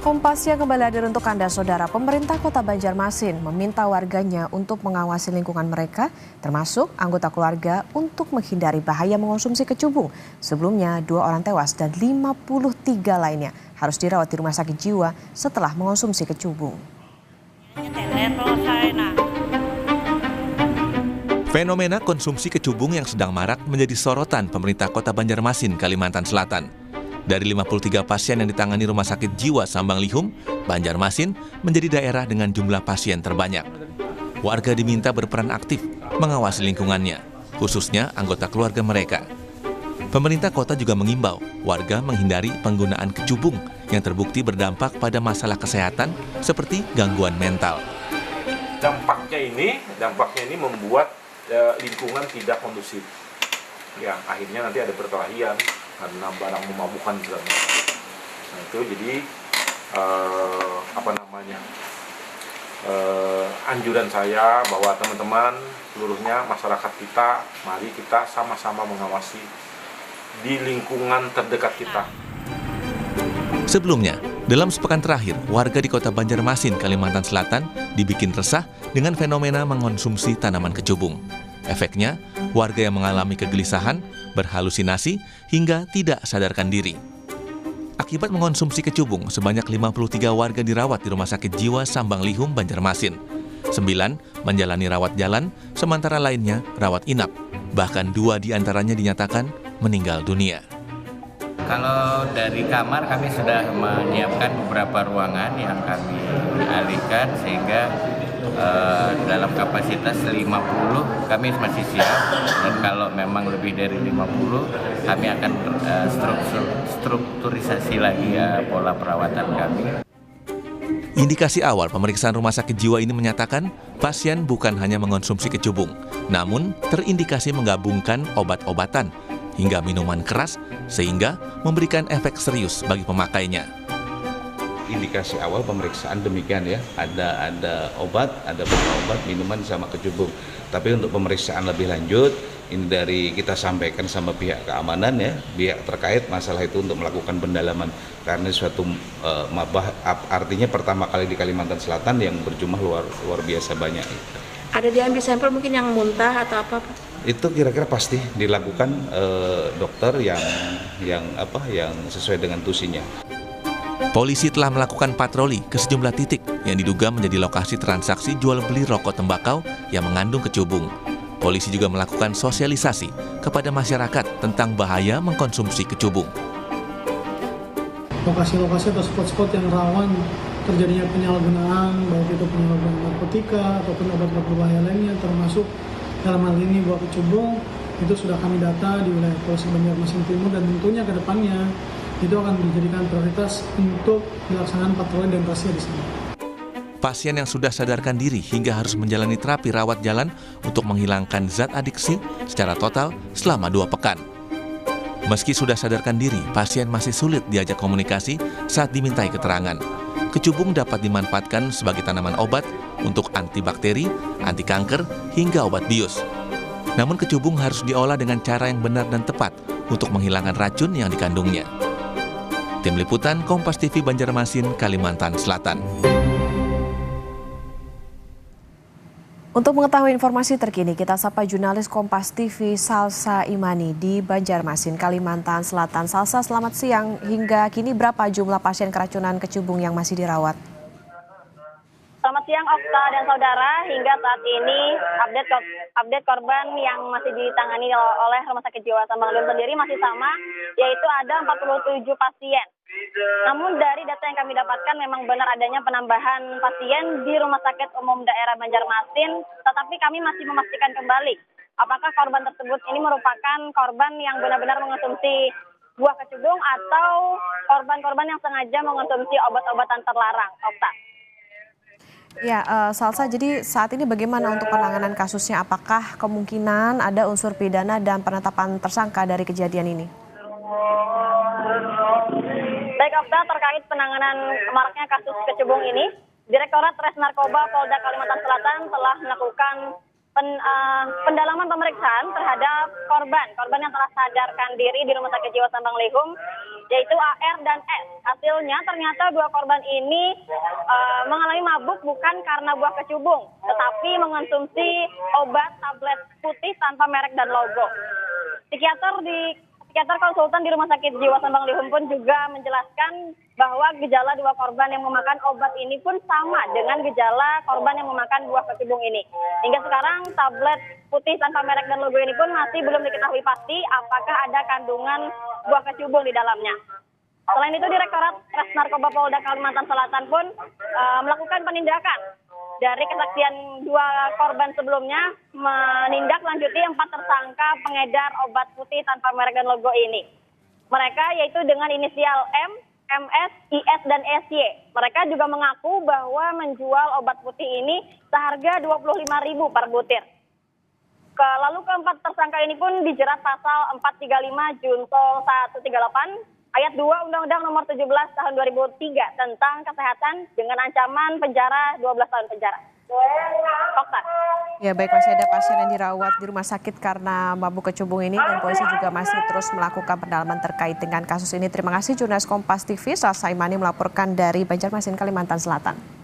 Kompas yang kembali hadir untuk Anda, Saudara. Pemerintah Kota Banjarmasin meminta warganya untuk mengawasi lingkungan mereka, termasuk anggota keluarga, untuk menghindari bahaya mengonsumsi kecubung. Sebelumnya, 2 orang tewas dan 53 lainnya harus dirawat di rumah sakit jiwa setelah mengonsumsi kecubung. Fenomena konsumsi kecubung yang sedang marak menjadi sorotan pemerintah Kota Banjarmasin, Kalimantan Selatan. Dari 53 pasien yang ditangani Rumah Sakit Jiwa Sambang Lihum, Banjarmasin menjadi daerah dengan jumlah pasien terbanyak. Warga diminta berperan aktif mengawasi lingkungannya, khususnya anggota keluarga mereka. Pemerintah kota juga mengimbau warga menghindari penggunaan kecubung yang terbukti berdampak pada masalah kesehatan seperti gangguan mental. Dampaknya ini membuat lingkungan tidak kondusif. Ya, akhirnya nanti ada perkelahian karena barang memabukkan segala macam. Nah, itu jadi anjuran saya bahwa teman-teman seluruhnya masyarakat kita, mari kita sama-sama mengawasi di lingkungan terdekat kita. Sebelumnya, dalam sepekan terakhir, warga di Kota Banjarmasin, Kalimantan Selatan dibikin resah dengan fenomena mengonsumsi tanaman kecubung. Efeknya, warga yang mengalami kegelisahan, berhalusinasi, hingga tidak sadarkan diri. Akibat mengonsumsi kecubung, sebanyak 53 warga dirawat di Rumah Sakit Jiwa Sambang Lihum, Banjarmasin. 9 menjalani rawat jalan, sementara lainnya rawat inap. Bahkan 2 diantaranya dinyatakan meninggal dunia. Kalau dari kamar kami sudah menyiapkan beberapa ruangan yang kami alihkan sehingga dalam kapasitas 50 kami masih siap, dan kalau memang lebih dari 50 kami akan strukturisasi lagi pola perawatan kami. Indikasi awal pemeriksaan Rumah Sakit Jiwa ini menyatakan pasien bukan hanya mengonsumsi kecubung, namun terindikasi menggabungkan obat-obatan hingga minuman keras sehingga memberikan efek serius bagi pemakainya. Indikasi awal pemeriksaan demikian ya, ada obat, ada obat, minuman sama kecubung. Tapi untuk pemeriksaan lebih lanjut, ini dari kita sampaikan sama pihak keamanan ya, pihak terkait masalah itu untuk melakukan pendalaman. Karena suatu artinya pertama kali di Kalimantan Selatan yang berjumlah luar biasa banyak. Ada diambil sampel mungkin yang muntah atau apa? Itu kira-kira pasti dilakukan dokter yang sesuai dengan tusinya. Polisi telah melakukan patroli ke sejumlah titik yang diduga menjadi lokasi transaksi jual beli rokok tembakau yang mengandung kecubung. Polisi juga melakukan sosialisasi kepada masyarakat tentang bahaya mengkonsumsi kecubung. Lokasi-lokasi atau spot-spot yang rawan terjadinya penyalahgunaan, baik itu penyalahgunaan narkotika ataupun obat-obat berbahaya lainnya, termasuk dalam hal ini buah kecubung, itu sudah kami data di wilayah Polsek Banjarmasin Timur, dan tentunya ke depannya itu akan dijadikan prioritas untuk dilaksanakan patroli dan razia di sana. Pasien yang sudah sadarkan diri hingga harus menjalani terapi rawat jalan untuk menghilangkan zat adiksi secara total selama 2 pekan. Meski sudah sadarkan diri, pasien masih sulit diajak komunikasi saat dimintai keterangan. Kecubung dapat dimanfaatkan sebagai tanaman obat untuk antibakteri, anti kanker, hingga obat bius. Namun kecubung harus diolah dengan cara yang benar dan tepat untuk menghilangkan racun yang dikandungnya. Tim Liputan Kompas TV Banjarmasin, Kalimantan Selatan. Untuk mengetahui informasi terkini, kita sapa jurnalis Kompas TV Salsa Imani di Banjarmasin, Kalimantan Selatan. Salsa, selamat siang. Hingga kini berapa jumlah pasien keracunan kecubung yang masih dirawat? Selamat siang Okta dan saudara, hingga saat ini update korban yang masih ditangani oleh Rumah Sakit Jiwa Sambang Lihum sendiri masih sama, yaitu ada 47 pasien. Namun dari data yang kami dapatkan memang benar adanya penambahan pasien di Rumah Sakit Umum Daerah Banjarmasin, tetapi kami masih memastikan kembali apakah korban tersebut ini merupakan korban yang benar-benar mengonsumsi buah kecubung atau korban-korban yang sengaja mengonsumsi obat-obatan terlarang, Okta. Ya, Salsa, jadi saat ini bagaimana untuk penanganan kasusnya? Apakah kemungkinan ada unsur pidana dan penetapan tersangka dari kejadian ini? Baik, Okta, terkait penanganan maraknya kasus kecubung ini, Direktorat Res Narkoba Polda Kalimantan Selatan telah melakukan pendalaman pemeriksaan terhadap korban yang telah sadarkan diri di Rumah Sakit Jiwa Sambang Lihum, yaitu AR dan S. Hasilnya ternyata dua korban ini mengalami mabuk bukan karena buah kecubung, tetapi mengonsumsi obat tablet putih tanpa merek dan logo. Psikiater konsultan di Rumah Sakit Jiwa Sambang Lihum pun juga menjelaskan bahwa gejala dua korban yang memakan obat ini pun sama dengan gejala korban yang memakan buah kecubung ini. Hingga sekarang tablet putih tanpa merek dan logo ini pun masih belum diketahui pasti apakah ada kandungan buah kecubung di dalamnya. Selain itu, Direktorat Res Narkoba Polda Kalimantan Selatan pun melakukan penindakan. Dari kesaksian dua korban sebelumnya, menindaklanjuti 4 tersangka pengedar obat putih tanpa merek dan logo ini. Mereka yaitu dengan inisial M, MS, IS, dan SY. Mereka juga mengaku bahwa menjual obat putih ini seharga Rp25.000 per butir. Lalu keempat tersangka ini pun dijerat pasal 435 Junto 138 Ayat 2 Undang-Undang Nomor 17 Tahun 2003 tentang kesehatan dengan ancaman penjara 12 tahun penjara. Okta. Ya baik, masih ada pasien yang dirawat di rumah sakit karena mabuk kecubung ini dan polisi juga masih terus melakukan pendalaman terkait dengan kasus ini. Terima kasih jurnalis Kompas TV Salsa Imani melaporkan dari Banjarmasin, Kalimantan Selatan.